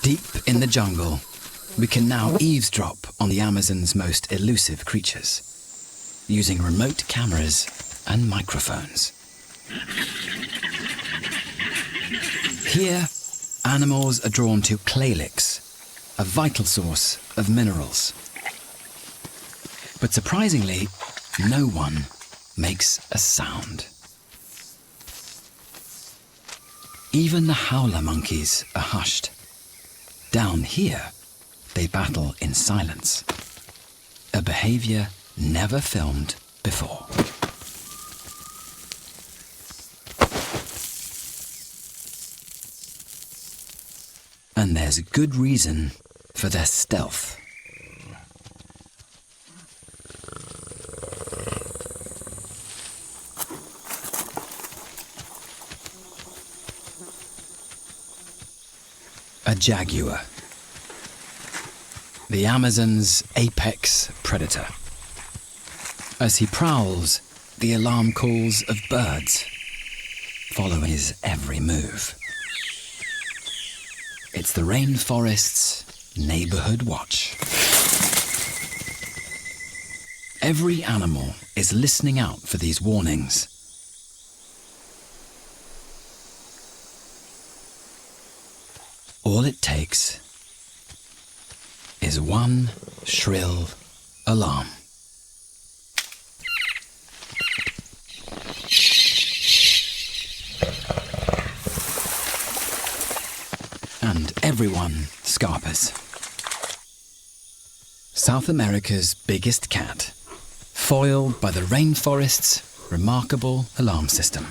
Deep in the jungle, we can now eavesdrop on the Amazon's most elusive creatures, using remote cameras and microphones. Here, animals are drawn to clay licks, a vital source of minerals. But surprisingly, no one makes a sound. Even the howler monkeys are hushed. Down here, they battle in silence, a behavior never filmed before. And there's good reason for their stealth. A jaguar, the Amazon's apex predator. As he prowls, the alarm calls of birds follow his every move. It's the rainforest's neighborhood watch. Every animal is listening out for these warnings. All it takes is one shrill alarm. And everyone scarpers. South America's biggest cat, foiled by the rainforest's remarkable alarm system.